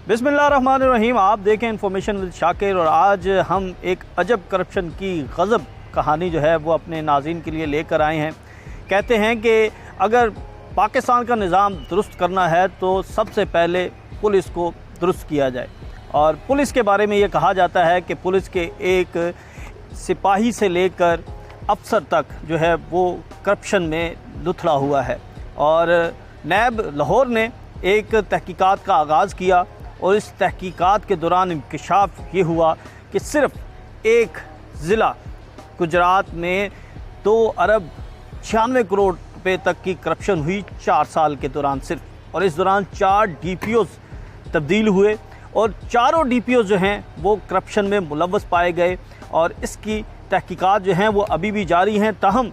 बिस्मिल्लाहिर्रहमानिर्रहीम। आप देखें इन्फॉर्मेशन विद शाकिर और आज हम एक अजब करप्शन की गज़ब कहानी जो है वो अपने नाज़रीन के लिए लेकर आए हैं। कहते हैं कि अगर पाकिस्तान का निज़ाम दुरुस्त करना है तो सबसे पहले पुलिस को दुरुस्त किया जाए। और पुलिस के बारे में ये कहा जाता है कि पुलिस के एक सिपाही से लेकर अफसर तक जो है वो करप्शन में लुथड़ा हुआ है। और नैब लाहौर ने एक तहकीकात का आगाज़ किया और इस तहकीकात के दौरान इंकशाफ ये हुआ कि सिर्फ़ एक ज़िला गुजरात में 2 अरब 96 करोड़ रुपए तक की करप्शन हुई 4 साल के दौरान सिर्फ। और इस दौरान 4 DPOs तब्दील हुए और चारों DPOs जो हैं वो करप्शन में मुलव्वस पाए गए और इसकी तहकीकात जो हैं वो अभी भी जारी हैं। ताहम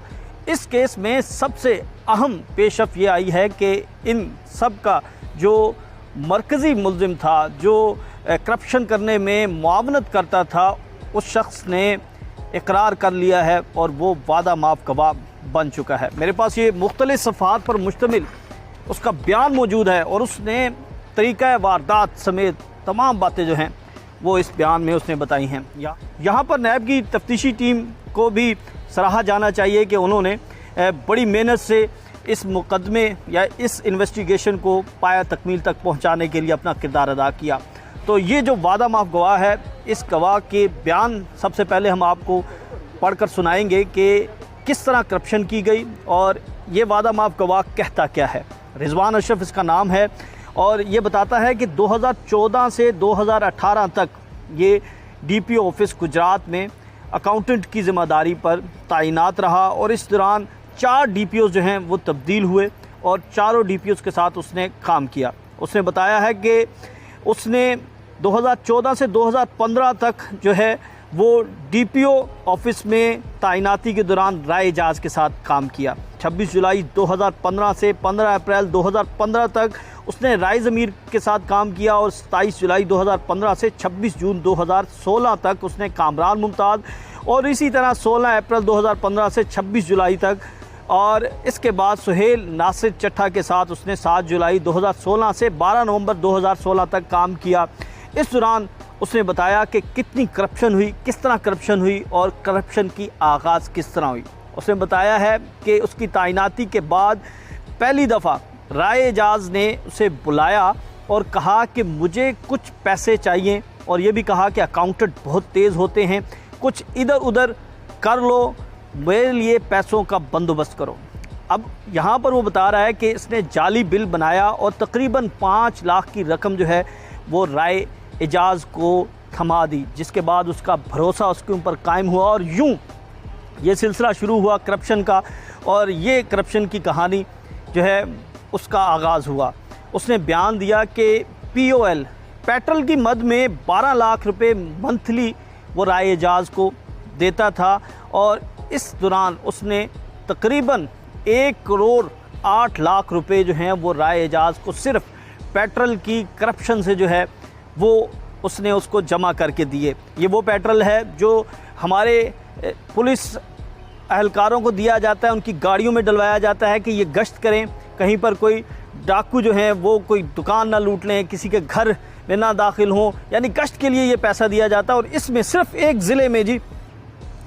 इस केस में सबसे अहम पेशरफ ये आई है कि इन सब का जो मरकज़ी मुल्ज़िम था, जो करप्शन करने में मुआवनत करता था, उस शख्स ने इकरार कर लिया है और वो वादा माफ़ गवाह बन चुका है। मेरे पास ये मुख्तलिफ़ सफ़हात पर मुश्तमिल उसका बयान मौजूद है और उसने तरीक़ा वारदात समेत तमाम बातें जो हैं वो इस बयान में उसने बताई हैं। यहाँ पर नैब की तफ्तीशी टीम को भी सराहा जाना चाहिए कि उन्होंने बड़ी मेहनत से इस मुकदमे या इस इन्वेस्टिगेशन को पाया तकमील तक पहुँचाने के लिए अपना किरदार अदा किया। तो ये जो वादा माफ़ गवाह है, इस गवाह के बयान सबसे पहले हम आपको पढ़कर सुनाएंगे कि किस तरह करप्शन की गई और ये वादा माफ़ गवाह कहता क्या है। रिजवान अशरफ इसका नाम है और ये बताता है कि 2014 से 2018 तक ये DPO ऑफिस गुजरात में अकाउंटेंट की ज़िम्मेदारी पर तैनात रहा और इस दौरान 4 DPOs जो हैं वो तब्दील हुए और चारों DPOs के साथ उसने काम किया। उसने बताया है कि उसने 2014 से 2015 तक जो है वो DPO ऑफिस में तैनाती के दौरान राय एजाज के साथ काम किया। 26 जुलाई 2015 से 15 अप्रैल 2015 तक उसने राय ज़मीर के साथ काम किया और 27 जुलाई 2015 से 26 जून 2016 तक उसने कामरान मुमताज़ और इसी तरह 16 अप्रैल 2015 से 26 जुलाई तक और इसके बाद सुहेल नासिर चट्ठा के साथ उसने 7 जुलाई 2016 से 12 नवंबर 2016 तक काम किया। इस दौरान उसने बताया कि कितनी करप्शन हुई, किस तरह करप्शन हुई और करप्शन की आगाज़ किस तरह हुई। उसने बताया है कि उसकी तैनाती के बाद पहली दफ़ा राय एजाज ने उसे बुलाया और कहा कि मुझे कुछ पैसे चाहिए और ये भी कहा कि अकाउंटेंट बहुत तेज़ होते हैं, कुछ इधर उधर कर लो, मेरे लिए पैसों का बंदोबस्त करो। अब यहाँ पर वो बता रहा है कि इसने जाली बिल बनाया और तकरीबन 5 लाख की रकम जो है वो राय एजाज को थमा दी, जिसके बाद उसका भरोसा उसके ऊपर कायम हुआ और यूँ ये सिलसिला शुरू हुआ करप्शन का और ये करप्शन की कहानी जो है उसका आगाज़ हुआ। उसने बयान दिया कि POL पेट्रोल की मद में 12 लाख रुपए मंथली वो राय एजाज को देता था और इस दौरान उसने तकरीबन 1 करोड़ 8 लाख रुपए जो हैं वो राय एजाज को सिर्फ पेट्रोल की करप्शन से जो है वो उसने उसको जमा करके दिए। ये वो पेट्रोल है जो हमारे पुलिस अहलकारों को दिया जाता है, उनकी गाड़ियों में डलवाया जाता है कि ये गश्त करें, कहीं पर कोई डाकू जो हैं वो कोई दुकान ना लूट लें, किसी के घर में ना दाखिल हों, यानी गश्त के लिए ये पैसा दिया जाता है। और इसमें सिर्फ एक ज़िले में जी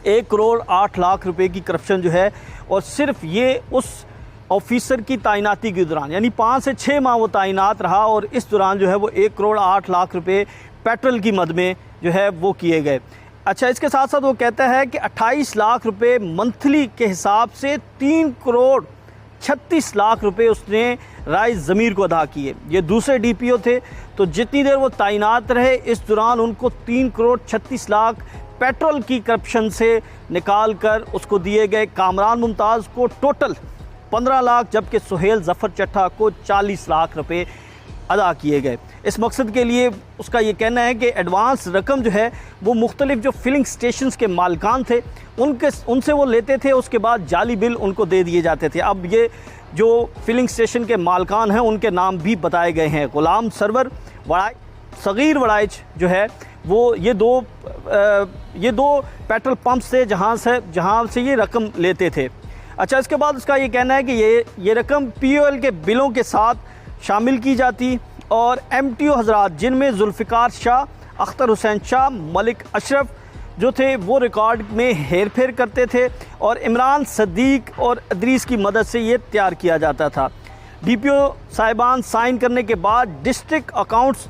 1 करोड़ 8 लाख रुपए की करप्शन जो है और सिर्फ ये उस ऑफिसर की तैनाती के दौरान यानी 5 से 6 माह वो तैनात रहा और इस दौरान जो है वो 1 करोड़ 8 लाख रुपए पेट्रोल की मद में जो है वो किए गए। अच्छा, इसके साथ साथ वो कहता है कि 28 लाख रुपए मंथली के हिसाब से 3 करोड़ 36 लाख रुपए उसने राय ज़मीर को अदा किए। ये दूसरे DPO थे, तो जितनी देर वो तैनात रहे इस दौरान उनको 3 करोड़ 36 लाख पेट्रोल की करप्शन से निकाल कर उसको दिए गए। कामरान मुमताज़ को टोटल 15 लाख जबकि सुहेल ज़फ़र चट्ठा को 40 लाख रुपए अदा किए गए। इस मकसद के लिए उसका ये कहना है कि एडवांस रकम जो है वो मुख्तलिफ जो फिलिंग स्टेशंस के मालिकान थे उनसे वो लेते थे, उसके बाद जाली बिल उनको दे दिए जाते थे। अब ये जो फिलिंग स्टेशन के मालिकान हैं उनके नाम भी बताए गए हैं। ग़ुलाम सरवर वड़ाई, सग़ीर वड़ाइच जो है वो ये दो पेट्रोल पंप्स थे जहाँ से ये रकम लेते थे। अच्छा, इसके बाद उसका ये कहना है कि ये रकम POL के बिलों के साथ शामिल की जाती और MTO हजरात, जिनमें जुल्फ़िकार शाह, अख्तर हुसैन शाह, मलिक अशरफ जो थे वो रिकॉर्ड में हेर फेर करते थे और इमरान सदीक और इदरीस की मदद से ये तैयार किया जाता था। DPO साहिबान साइन करने के बाद डिस्ट्रिक्ट अकाउंट्स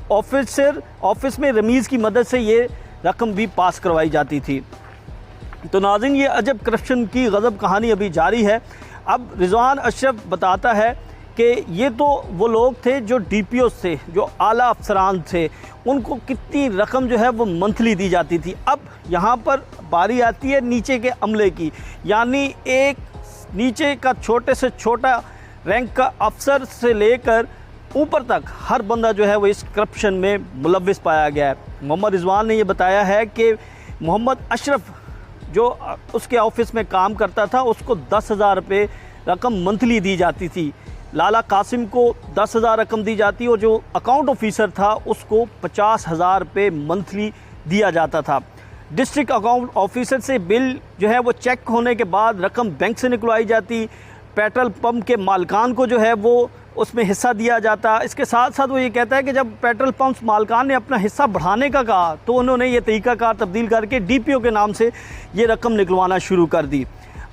ऑफिस में रमीज़ की मदद से ये रकम भी पास करवाई जाती थी। तो नाज़रीन, ये अजब करप्शन की गज़ब कहानी अभी जारी है। अब रिजवान अशरफ बताता है कि ये तो वो लोग थे जो DPO थे, जो आला अफसरान थे, उनको कितनी रकम जो है वो मंथली दी जाती थी। अब यहाँ पर बारी आती है नीचे के अमले की, यानी एक नीचे का छोटे से छोटा रैंक का अफसर से लेकर ऊपर तक हर बंदा जो है वो इस करप्शन में मुलव्विस पाया गया है। मोहम्मद रिजवान ने ये बताया है कि मोहम्मद अशरफ जो उसके ऑफिस में काम करता था उसको 10,000 रुपये रकम मंथली दी जाती थी। लाला कासिम को 10,000 रकम दी जाती और जो अकाउंट ऑफिसर था उसको 50,000 रुपये मंथली दिया जाता था। डिस्ट्रिक्ट अकाउंट ऑफिसर से बिल जो है वो चेक होने के बाद रकम बैंक से निकलवाई जाती। पेट्रोल पंप के मालिकान को जो है वो उसमें हिस्सा दिया जाता। इसके साथ साथ वो ये कहता है कि जब पेट्रोल पंप मालिकान ने अपना हिस्सा बढ़ाने का कहा तो उन्होंने ये तरीक़ाकार तब्दील करके DPO के नाम से ये रकम निकलवाना शुरू कर दी।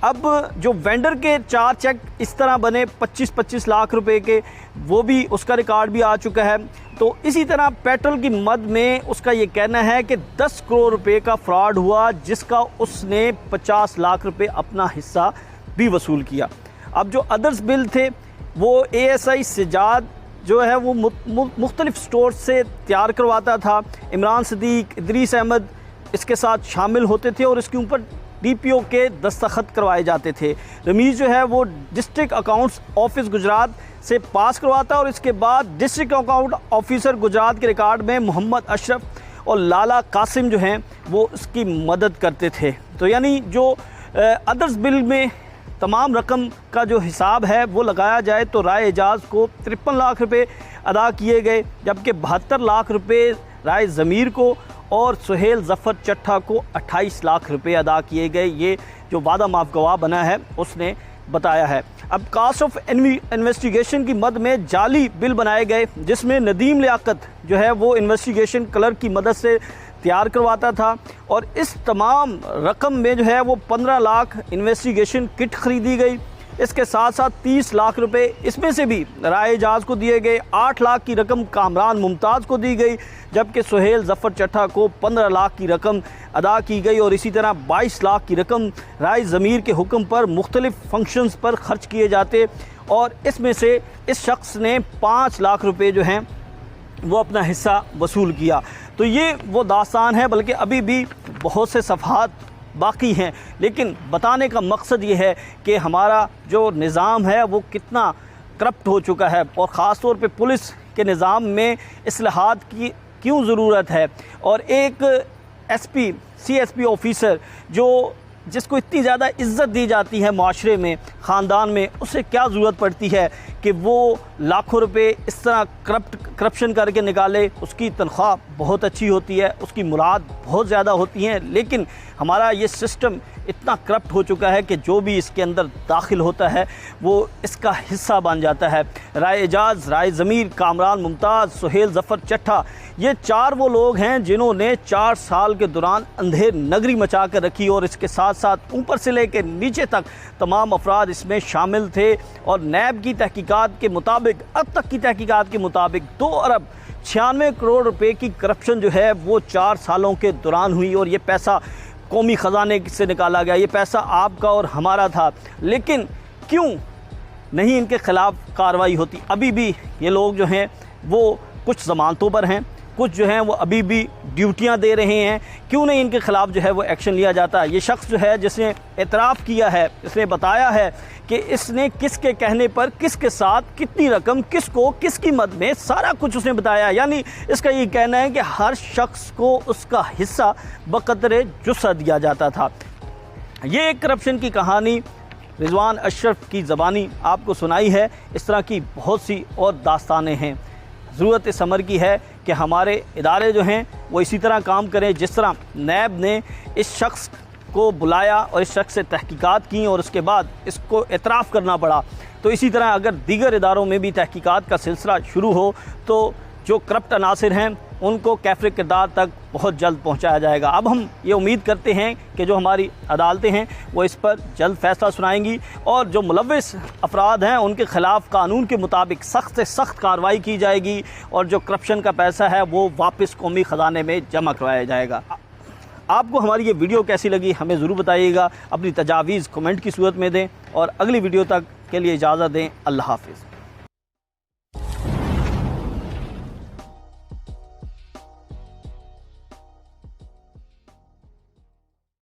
अब जो वेंडर के 4 चेक इस तरह बने 25-25 लाख रुपए के, वो भी उसका रिकॉर्ड भी आ चुका है। तो इसी तरह पेट्रोल की मद में उसका ये कहना है कि 10 करोड़ रुपए का फ्रॉड हुआ, जिसका उसने 50 लाख रुपए अपना हिस्सा भी वसूल किया। अब जो अदर्स बिल थे वो ASI सिजाद जो है वो मुख्तलिफ स्टोर से तैयार करवाता था। इमरान सदीक, इदरीस अहमद इसके साथ शामिल होते थे और इसके ऊपर DPO के दस्तखत करवाए जाते थे। रमीज़ जो है वो डिस्ट्रिक्ट अकाउंट्स ऑफिस गुजरात से पास करवाता और इसके बाद डिस्ट्रिक्ट अकाउंट ऑफिसर गुजरात के रिकॉर्ड में मोहम्मद अशरफ और लाला कासिम जो हैं वो इसकी मदद करते थे। तो यानी जो अदर्स बिल में तमाम रकम का जो हिसाब है वो लगाया जाए तो राय एजाज को 53 लाख रुपए अदा किए गए, जबकि 72 लाख रुपए राय ज़मीर को और सुहेल ज़फ़र चट्ठा को 28 लाख रुपए अदा किए गए। ये जो वादा माफ़ गवाह बना है उसने बताया है। अब कास्ट ऑफ इन्वेस्टिगेशन की मद में जाली बिल बनाए गए, जिसमें नदीम लियाकत जो है वो इन्वेस्टिगेशन क्लर्क की मदद से तैयार करवाता था और इस तमाम रकम में जो है वो 15 लाख इन्वेस्टिगेशन किट ख़रीदी गई। इसके साथ साथ 30 लाख रुपए इसमें से भी राय एजाज को दिए गए। 8 लाख की रकम कामरान मुमताज़ को दी गई, जबकि सुहेल ज़फ़र चट्ठा को 15 लाख की रकम अदा की गई और इसी तरह 22 लाख की रकम राय ज़मीर के हुक्म पर मुख्तलिफ़ फंक्शंस पर ख़र्च किए जाते और इसमें से इस शख्स ने 5 लाख रुपए जो हैं वो अपना हिस्सा वसूल किया। तो ये वो दास्तान है, बल्कि अभी भी बहुत से सफ़हात बाकी हैं, लेकिन बताने का मकसद ये है कि हमारा जो निज़ाम है वो कितना करप्ट हो चुका है और ख़ास तौर पे पुलिस के निज़ाम में इस्लाहात की क्यों ज़रूरत है। और एक SP CSP ऑफ़िसर जिसको इतनी ज़्यादा इज़्ज़त दी जाती है माशरे में, ख़ानदान में, उसे क्या ज़रूरत पड़ती है कि वो लाखों रुपए इस तरह करप्शन करके निकाले। उसकी तनख्वाह बहुत अच्छी होती है, उसकी मुराद बहुत ज़्यादा होती हैं, लेकिन हमारा ये सिस्टम इतना करप्ट हो चुका है कि जो भी इसके अंदर दाखिल होता है वो इसका हिस्सा बन जाता है। राय एजाज, राय ज़मीर, कामरान मुमताज़, सुहेल ज़फ़र चट्ठा, ये 4 वो लोग हैं जिन्होंने 4 साल के दौरान अंधेर नगरी मचा कर रखी और इसके साथ साथ ऊपर से लेकर नीचे तक तमाम अफराद इसमें शामिल थे। और नैब की तहकीकात के मुताबिक, अब तक की तहकीकात के मुताबिक 2 अरब 96 करोड़ रुपए की करप्शन जो है वो 4 सालों के दौरान हुई और ये पैसा कौमी ख़जाने से निकाला गया, ये पैसा आपका और हमारा था। लेकिन क्यों नहीं इनके ख़िलाफ़ कार्रवाई होती? अभी भी ये लोग जो हैं वो कुछ ज़मानतों पर हैं, कुछ जो हैं वो अभी भी ड्यूटियां दे रहे हैं। क्यों नहीं इनके ख़िलाफ़ जो है वो एक्शन लिया जाता? ये शख्स जो है जिसने एतराफ़ किया है, इसने बताया है कि इसने किसके कहने पर किसके साथ कितनी रकम किसको किसकी मद में, सारा कुछ उसने बताया। यानी इसका ये कहना है कि हर शख्स को उसका हिस्सा बक़दरे जुस्सा दिया जाता था। ये एक करप्शन की कहानी रिजवान अशरफ की ज़बानी आपको सुनाई है। इस तरह की बहुत सी और दास्तानें हैं। ज़रूरत इस अमर की है कि हमारे इदारे जो हैं वो इसी तरह काम करें जिस तरह नैब ने इस शख्स को बुलाया और इस शख्स से तहकीकात की और उसके बाद इसको एतराफ़ करना पड़ा, तो इसी तरह अगर दीगर इदारों में भी तहकीकात का सिलसिला शुरू हो तो जो करप्ट अनासिर हैं उनको कैफरे किरदार तक बहुत जल्द पहुंचाया जाएगा। अब हम ये उम्मीद करते हैं कि जो हमारी अदालतें हैं वो इस पर जल्द फैसला सुनाएंगी और जो मुलव्विस अफराद हैं उनके ख़िलाफ़ कानून के मुताबिक सख्त से सख्त कार्रवाई की जाएगी और जो करप्शन का पैसा है वो वापस कौमी ख़जाने में जमा करवाया जाएगा। आपको हमारी ये वीडियो कैसी लगी हमें ज़रूर बताइएगा, अपनी तजावीज़ कमेंट की सूरत में दें और अगली वीडियो तक के लिए इजाज़त दें। अल्लाह हाफ़िज़।